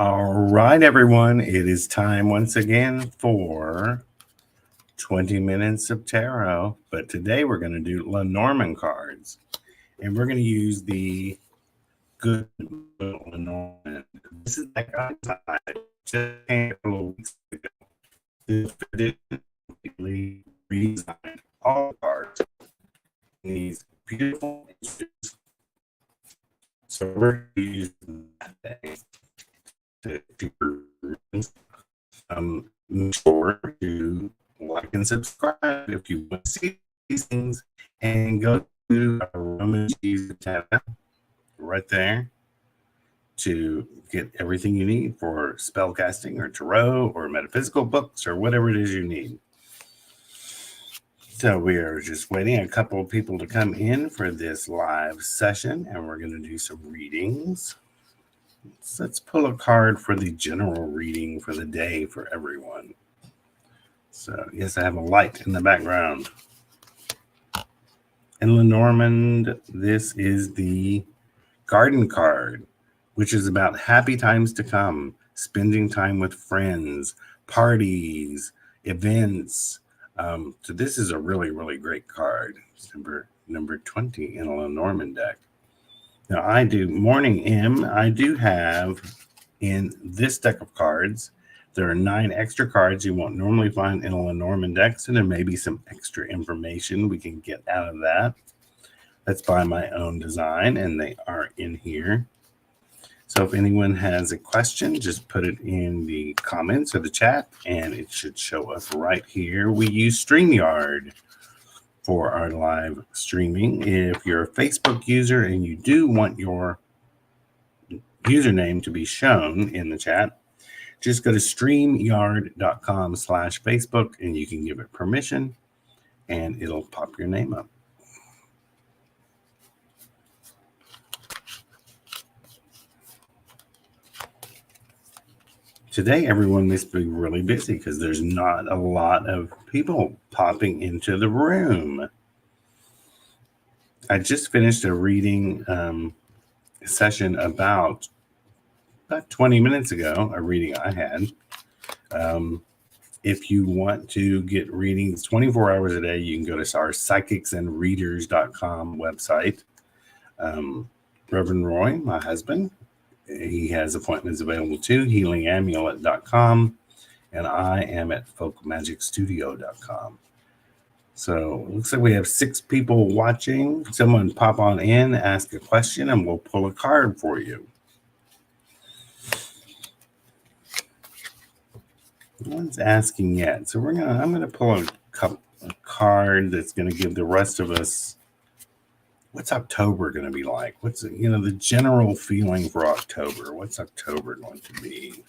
All right, everyone. It is time once again for 20 minutes of tarot. But today we're going to do Lenormand cards. And we're going to use the good Lenormand. This is that guy just a couple of weeks ago. This edition completely redesigned all the cards in these beautiful images. So we're going to use that day to make sure to like and subscribe if you want to see these things, and go to our Roman cheese tab right there to get everything you need for spellcasting or tarot or metaphysical books or whatever it is you need. So we are just waiting a couple of people to come in for this live session, and we're going to do some readings. So let's pull a card for the general reading for the day for everyone. So, yes, I have a light in the background. In Lenormand, this is the garden card, which is about happy times to come, spending time with friends, parties, events. So this is a really, really great card. It's number 20 in a Lenormand deck. Now, I do have in this deck of cards, there are 9 extra cards you won't normally find in a Lenormand deck, so there may be some extra information we can get out of that. That's by my own design, and they are in here. So if anyone has a question, just put it in the comments or the chat, and it should show up right here. We use StreamYard for our live streaming. If you're a Facebook user and you do want your username to be shown in the chat, just go to streamyard.com/Facebook and you can give it permission and it'll pop your name up. Today, everyone must be really busy because there's not a lot of people popping into the room. I just finished a reading session about 20 minutes ago, a reading I had. If you want to get readings 24 hours a day, you can go to our psychicsandreaders.com website. Reverend Roy, my husband, he has appointments available too, healingamulet.com, and I am at folkmagicstudio.com. So it looks like we have 6 people watching. Someone pop on in, ask a question, and we'll pull a card for you. No one's asking yet. So I'm gonna pull a card that's gonna give the rest of us what's October gonna be like. What's the general feeling for October? What's October going to be?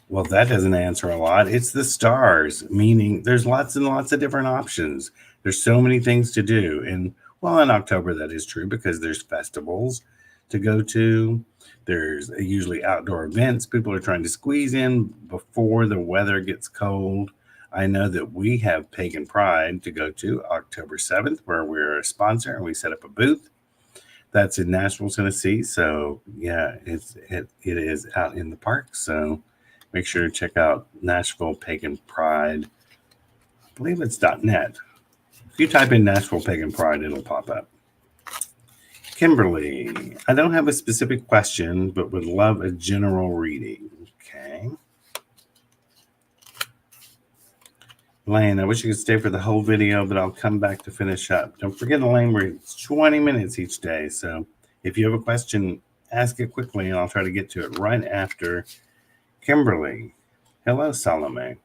Well, that doesn't answer a lot. It's the stars, meaning there's lots and lots of different options. There's so many things to do. And well, in October, that is true because there's festivals to go to. There's usually outdoor events people are trying to squeeze in before the weather gets cold. I know that we have Pagan Pride to go to October 7th, where we're a sponsor and we set up a booth. That's in Nashville, Tennessee. So yeah, it is out in the park. So make sure to check out Nashville Pagan Pride. I believe it's .net. If you type in Nashville Pagan Pride, it'll pop up. Kimberly, I don't have a specific question, but would love a general reading. Okay. Elaine, I wish you could stay for the whole video, but I'll come back to finish up. Don't forget, Elaine, we're 20 minutes each day. So if you have a question, ask it quickly, and I'll try to get to it right after Kimberly. Hello, Salome.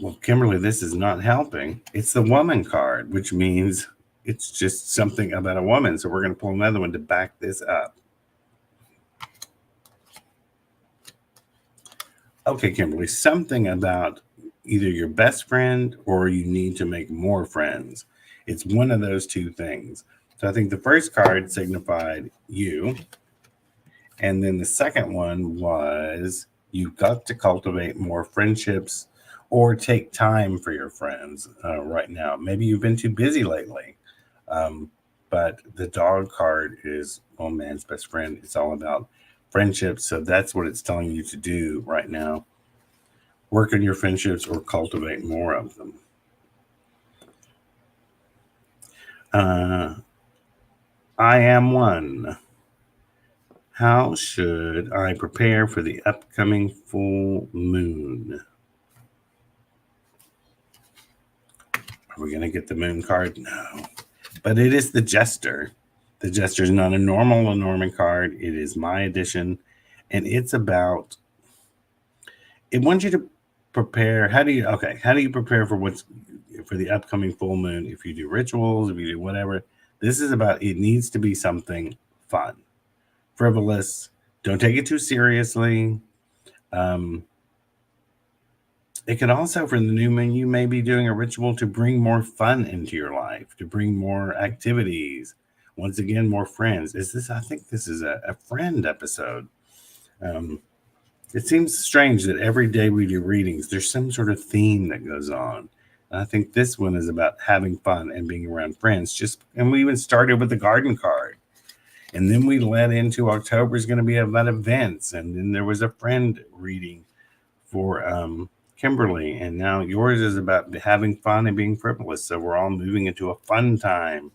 Well, Kimberly, this is not helping. It's the woman card, which means it's just something about a woman. So we're going to pull another one to back this up. Okay, Kimberly, something about either your best friend or you need to make more friends. It's one of those two things. So I think the first card signified you. And then the second one was you've got to cultivate more friendships or take time for your friends right now. Maybe you've been too busy lately. But the dog card is, oh, man's best friend. It's all about friendships. So that's what it's telling you to do right now. Work on your friendships or cultivate more of them. I am one. How should I prepare for the upcoming full moon? Are we going to get the moon card? No. But it is the Jester. The Jester is not a normal Lenormand card. It is my edition. And it's about, it wants you to prepare. How do you prepare for the upcoming full moon? If you do rituals, if you do whatever, this is about, it needs to be something fun, frivolous. Don't take it too seriously. It can also, for the new moon, you may be doing a ritual to bring more fun into your life, to bring more activities. Once again, more friends. I think this is a friend episode. It seems strange that every day we do readings, there's some sort of theme that goes on. And I think this one is about having fun and being around friends. And we even started with the garden card. And then we led into October is going to be about events. And then there was a friend reading for Kimberly. And now yours is about having fun and being frivolous. So we're all moving into a fun time.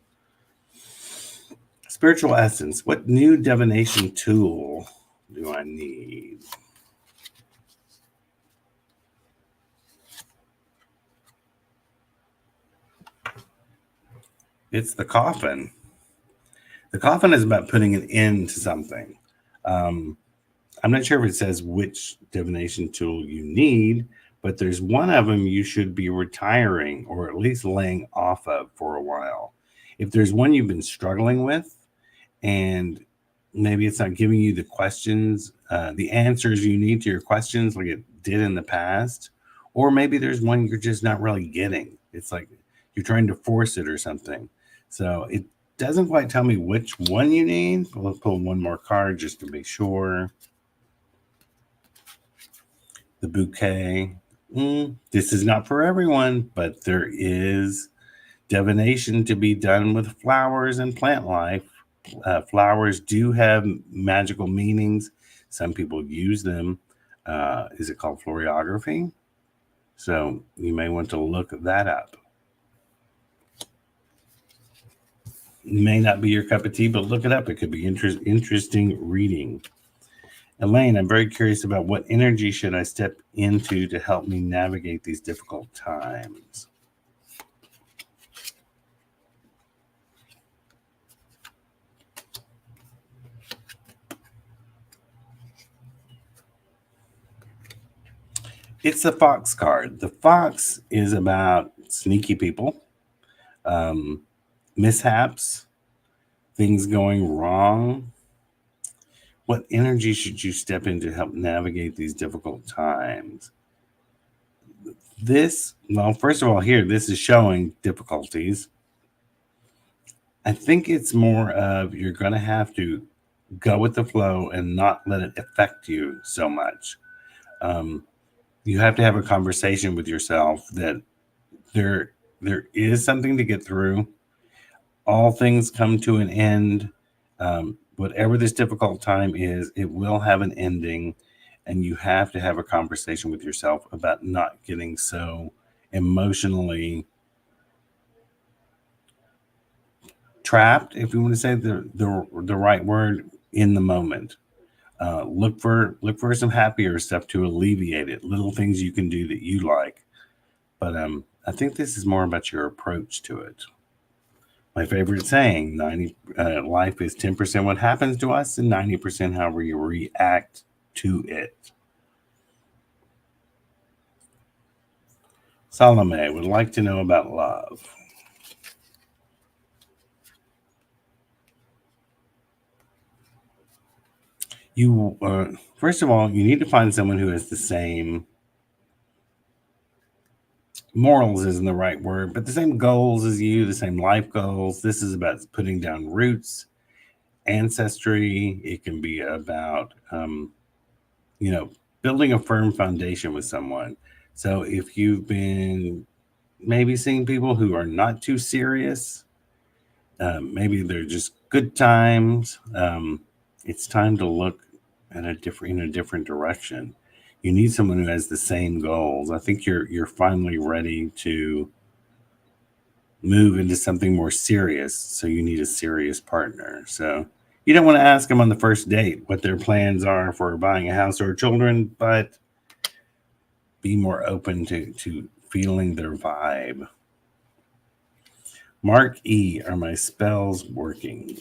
Spiritual essence. What new divination tool do I need? It's the coffin. The coffin is about putting an end to something. I'm not sure if it says which divination tool you need, but there's one of them you should be retiring or at least laying off of for a while. If there's one you've been struggling with and maybe it's not giving you the questions, the answers you need to your questions like it did in the past, or maybe there's one you're just not really getting. It's like you're trying to force it or something. So it doesn't quite tell me which one you need. We'll pull one more card just to be sure. The bouquet. This is not for everyone, but there is divination to be done with flowers and plant life. Flowers do have magical meanings. Some people use them. Is it called florography? So you may want to look that up. It may not be your cup of tea, but look it up. It could be interesting reading. Elaine, I'm very curious about what energy should I step into to help me navigate these difficult times. It's the Fox card. The Fox is about sneaky people, mishaps, things going wrong. What energy should you step in to help navigate these difficult times? First of all, here, this is showing difficulties. I think it's more of you're going to have to go with the flow and not let it affect you so much. You have to have a conversation with yourself that there is something to get through. All things come to an end. Whatever this difficult time is, it will have an ending. And you have to have a conversation with yourself about not getting so emotionally trapped, if you want to say the right word, in the moment. Look for some happier stuff to alleviate it. Little things you can do that you like. But I think this is more about your approach to it. My favorite saying: life is 10% what happens to us, and 90% how we react to it. Salome would like to know about love. You first of all, you need to find someone who has the same morals isn't the right word, but the same goals as you, the same life goals. This is about putting down roots, ancestry. It can be about building a firm foundation with someone. So if you've been maybe seeing people who are not too serious, Maybe they're just good times. It's time to look at in a different direction. You need someone who has the same goals. I think you're finally ready to move into something more serious. So you need a serious partner. So you don't want to ask them on the first date what their plans are for buying a house or children, but be more open to feeling their vibe. Mark E, are my spells working?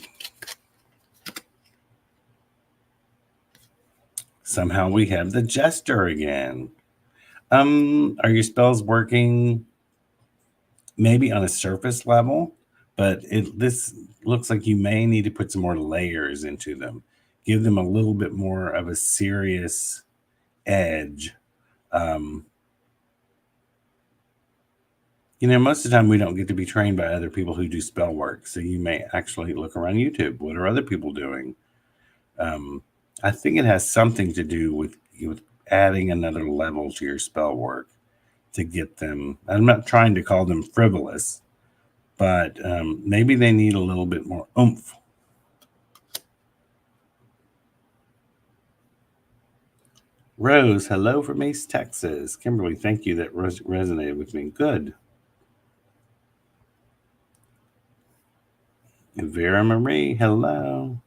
Somehow we have the jester again. Are your spells working maybe on a surface level? But this looks like you may need to put some more layers into them. Give them a little bit more of a serious edge. Um, most of the time we don't get to be trained by other people who do spell work. So you may actually look around YouTube. What are other people doing? Um, I think it has something to do with adding another level to your spell work to get them. I'm not trying to call them frivolous, but maybe they need a little bit more oomph. Rose, hello from East Texas. Kimberly, thank you. That resonated with me. Good. And Vera Marie, hello.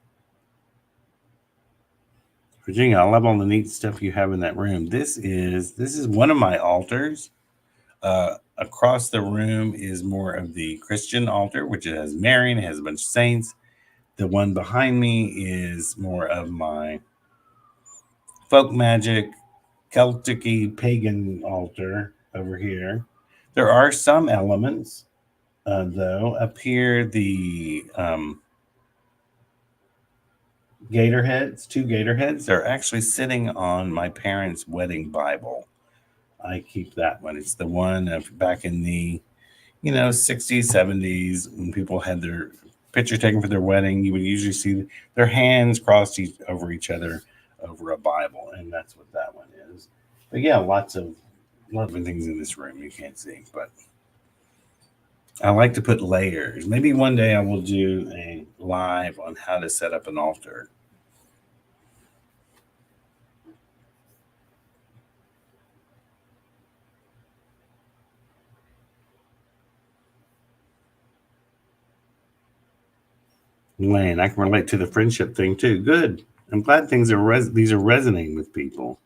Virginia, I love all the neat stuff you have in that room. This is one of my altars. Across the room is more of the Christian altar, which has Mary and it has a bunch of saints. The one behind me is more of my folk magic, Celtic pagan altar over here. There are some elements, though. Up here, the gator heads, two gator heads, they're actually sitting on my parents' wedding Bible. I keep that one. It's the one of back in the 60s, 70s, when people had their picture taken for their wedding. You would usually see their hands crossed over each other over a Bible, and that's what that one is. But yeah, lots of things in this room you can't see, but I like to put layers. Maybe one day I will do a live on how to set up an altar. Lane, I can relate to the friendship thing too. Good. I'm glad these are resonating with people.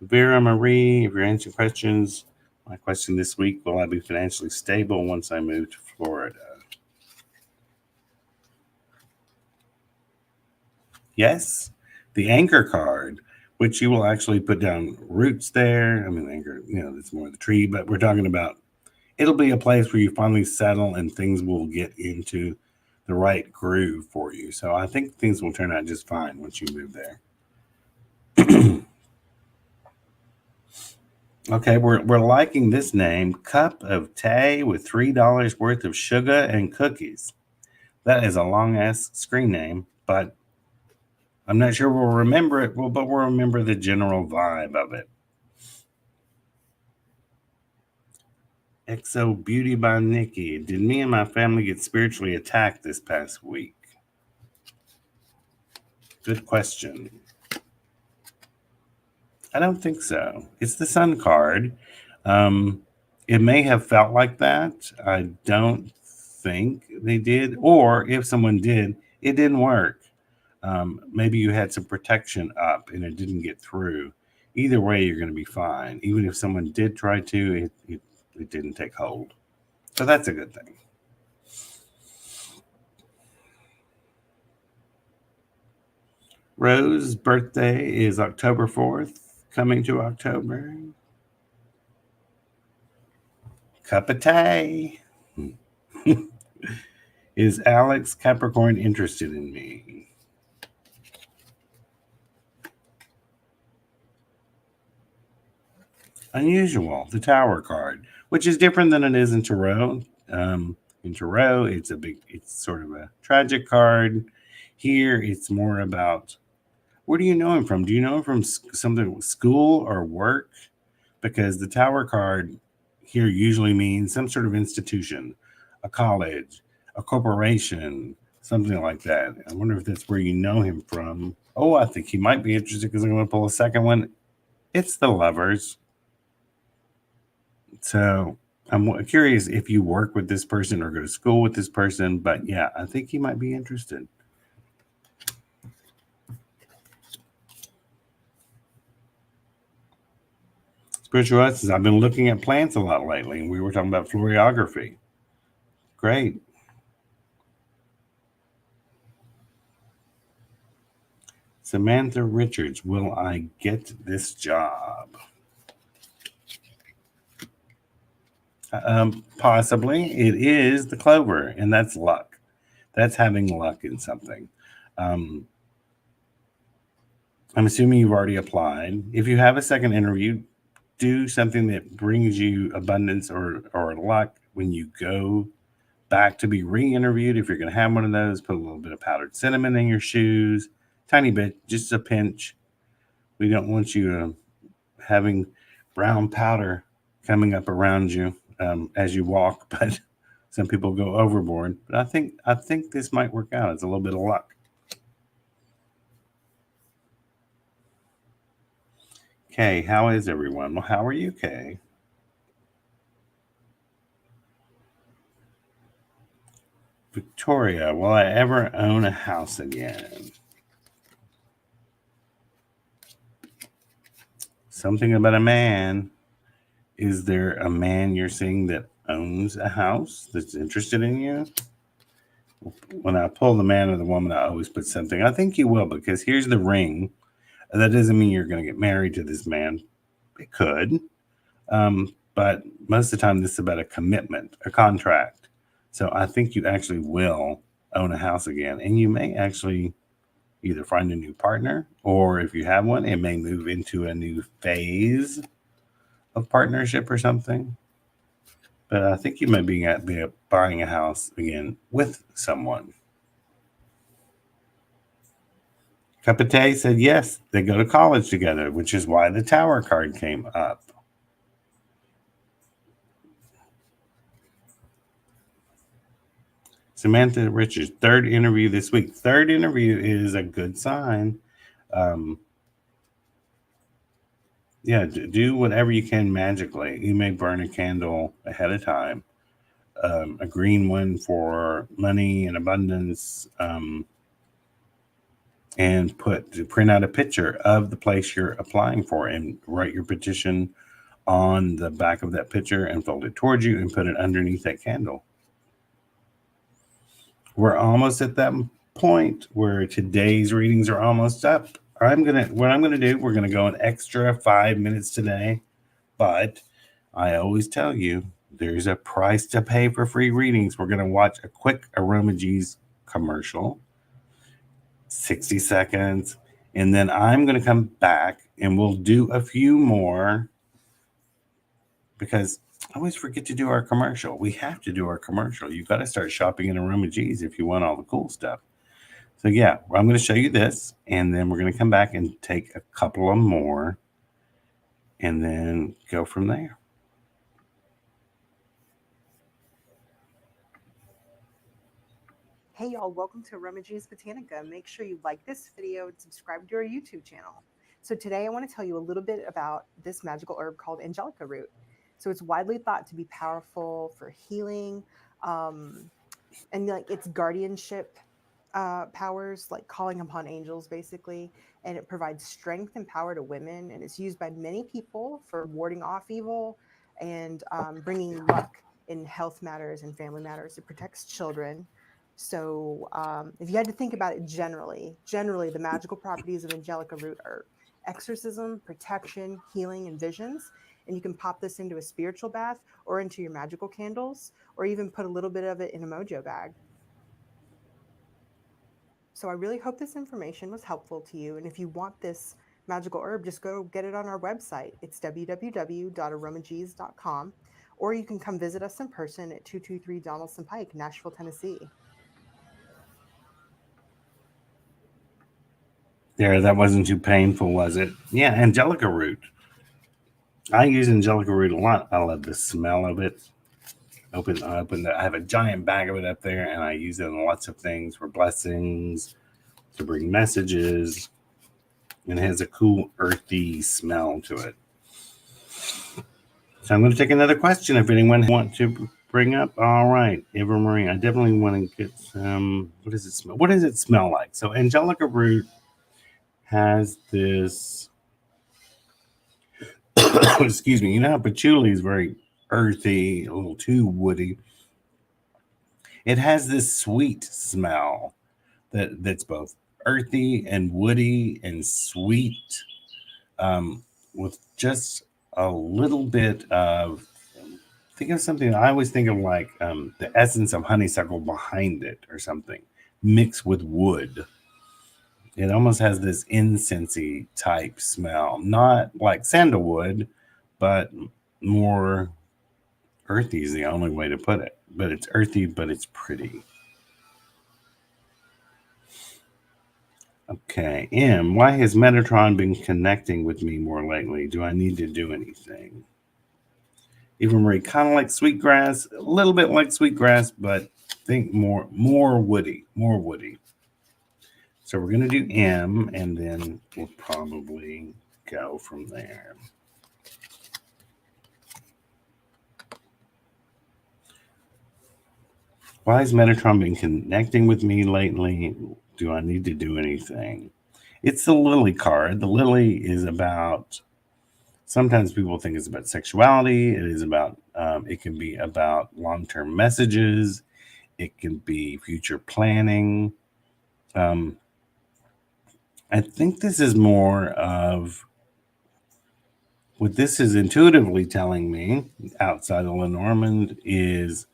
Vera Marie, if you're answering questions, my question this week: will I be financially stable once I move to Florida? Yes. The anchor card, which you will actually put down roots there. I mean, anchor, that's more the tree, but we're talking about it'll be a place where you finally settle and things will get into the right groove for you. So I think things will turn out just fine once you move there. Okay, we're liking this name, Cup of Tea with $3 worth of sugar and cookies. That is a long ass screen name, but I'm not sure we'll remember it. But we'll remember the general vibe of it. XO Beauty by Nikki. Did me and my family get spiritually attacked this past week? Good question. I don't think so. It's the Sun card. Um, it may have felt like that. I don't think they did. Or if someone did, it didn't work. Maybe you had some protection up and it didn't get through. Either way, you're going to be fine. Even if someone did try to, it didn't take hold. So that's a good thing. Rose's birthday is October 4th, coming to October. Cup of tea. Is Alex Capricorn interested in me? Unusual, the Tower card, which is different than it is in Tarot. In Tarot, it's sort of a tragic card. Here, it's more about where do you know him from? Do you know him from something school or work? Because the Tower card here usually means some sort of institution, a college, a corporation, something like that. I wonder if that's where you know him from. Oh, I think he might be interested because I'm going to pull a second one. It's the Lovers. So I'm curious if you work with this person or go to school with this person, but yeah, I think he might be interested. Spiritualists, I've been looking at plants a lot lately, and we were talking about florography. Great. Samantha Richards, will I get this job? Possibly. It is the clover, and that's luck. That's having luck in something. Um, I'm assuming you've already applied. If you have a second interview, do something that brings you abundance or luck when you go back to be re-interviewed. If you're going to have one of those, put a little bit of powdered cinnamon in your shoes, tiny bit, just a pinch. We don't want you having brown powder coming up around you as you walk, but some people go overboard. But I think this might work out. It's a little bit of luck. Kay, how is everyone? Well, how are you, Kay? Victoria, will I ever own a house again? Something about a man. Is there a man you're seeing that owns a house that's interested in you? When I pull the man or the woman, I always put something. I think you will, because here's the ring. That doesn't mean you're going to get married to this man. It could. But most of the time, this is about a commitment, a contract. So I think you actually will own a house again. And you may actually either find a new partner, or if you have one, it may move into a new phase of partnership or something. But I think you might be buying a house again with someone. Capite said yes, they go to college together, which is why the Tower card came up. Samantha Richards, third interview this week. Third interview is a good sign. Yeah, do whatever you can magically. You may burn a candle ahead of time, a green one for money and abundance, and print out a picture of the place you're applying for and write your petition on the back of that picture and fold it towards you and put it underneath that candle. We're almost at that point where today's readings are almost up. What I'm gonna do, we're gonna go an extra 5 minutes today, but I always tell you there's a price to pay for free readings. We're gonna watch a quick Aroma G's commercial, 60 seconds, and then I'm gonna come back and we'll do a few more because I always forget to do our commercial. We have to do our commercial. You've got to start shopping in Aroma G's if you want all the cool stuff. So yeah, I'm going to show you this, and then we're going to come back and take a couple of more, and then go from there. Hey y'all, welcome to Aroma G's Botanica. Make sure you like this video and subscribe to our YouTube channel. So today I want to tell you a little bit about this magical herb called angelica root. So it's widely thought to be powerful for healing, and like its guardianship powers, like calling upon angels basically, and it provides strength and power to women, and it's used by many people for warding off evil and bringing luck in health matters and family matters. It protects children. So if you had to think about it generally, the magical properties of angelica root are exorcism, protection, healing, and visions. And you can pop this into a spiritual bath or into your magical candles, or even put a little bit of it in a mojo bag. So I really hope this information was helpful to you. And if you want this magical herb, just go get it on our website. It's www.aromags.com, or you can come visit us in person at 223 Donaldson Pike, Nashville, Tennessee. There, that wasn't too painful, was it? Yeah, angelica root. I use angelica root a lot. I love the smell of it. I have a giant bag of it up there, and I use it in lots of things for blessings, to bring messages, and it has a cool earthy smell to it. So I'm going to take another question if anyone wants to bring up. All right, Eva Marie, I definitely want to get some. What does it smell? What does it smell like? So Angelica root has this. Excuse me. You know how patchouli is very earthy, a little too woody. It has this sweet smell that's both earthy and woody and sweet, with just a little bit of, think of something. I always think of like the essence of honeysuckle behind it or something mixed with wood. It almost has this incensey type smell, not like sandalwood, but more earthy is the only way to put it. But it's earthy, but it's pretty. Okay, M, why has Metatron been connecting with me more lately? Do I need to do anything? Eva Marie, kind of like sweetgrass, a little bit like sweetgrass, but think more woody, more woody. So we're going to do M, and then we'll probably go from there. Why has Metatron been connecting with me lately? Do I need to do anything? It's the lily card. The lily is about, sometimes people think it's about sexuality. It is about, it can be about long-term messages. It can be future planning. I think this is more of what this is intuitively telling me outside of Lenormand is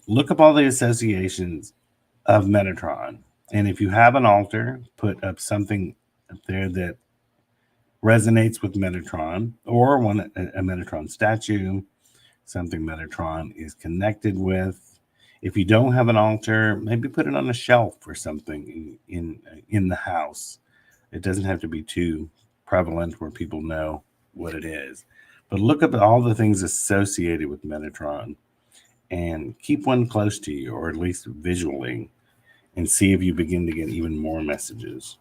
look up all the associations of Metatron. And if you have an altar, put up something up there that resonates with Metatron, or a Metatron statue, something Metatron is connected with. If you don't have an altar, maybe put it on a shelf or something in the house. It doesn't have to be too prevalent where people know what it is. But look up at all the things associated with Metatron and keep one close to you, or at least visually, and see if you begin to get even more messages.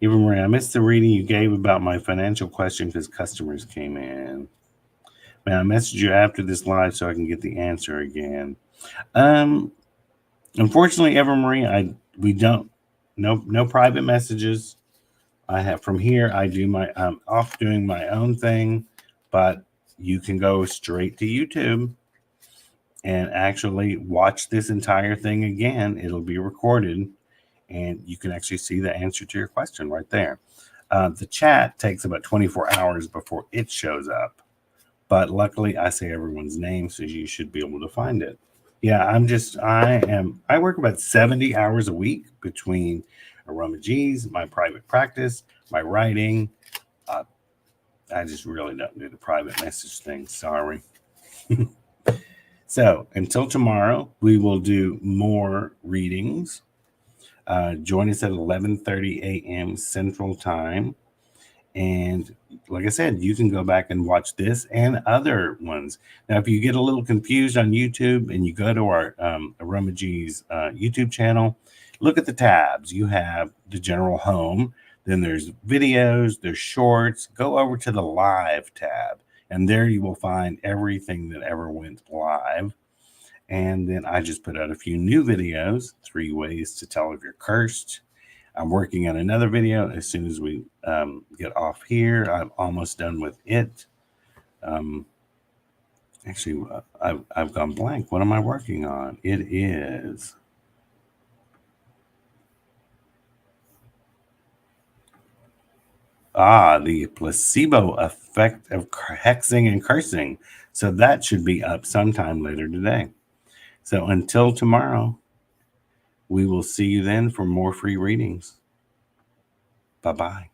Eva Marie, I missed the reading you gave about my financial question because customers came in. Man, I messaged you after this live so I can get the answer again. Unfortunately, Eva Marie, we don't, no private messages. I have from here. I'm off doing my own thing, but you can go straight to YouTube and actually watch this entire thing again. It'll be recorded, and you can actually see the answer to your question right there. The chat takes about 24 hours before it shows up, but luckily I say everyone's name, so you should be able to find it. Yeah, I work about 70 hours a week between Aroma G's, my private practice, my writing. I just really don't do the private message thing. Sorry. So until tomorrow, we will do more readings. Join us at 11:30 a.m. Central Time. And like I said, you can go back and watch this and other ones. Now, if you get a little confused on YouTube and you go to our Aroma G's YouTube channel, look at the tabs. You have the general home, then there's videos, there's shorts. Go over to the live tab, and there you will find everything that ever went live. And then I just put out a few new videos, 3 ways to tell if you're cursed. I'm working on another video as soon as we get off here. I'm almost done with it. Actually, I've gone blank. What am I working on? It is the placebo effect of hexing and cursing. So that should be up sometime later today. So until tomorrow, we will see you then for more free readings. Bye-bye.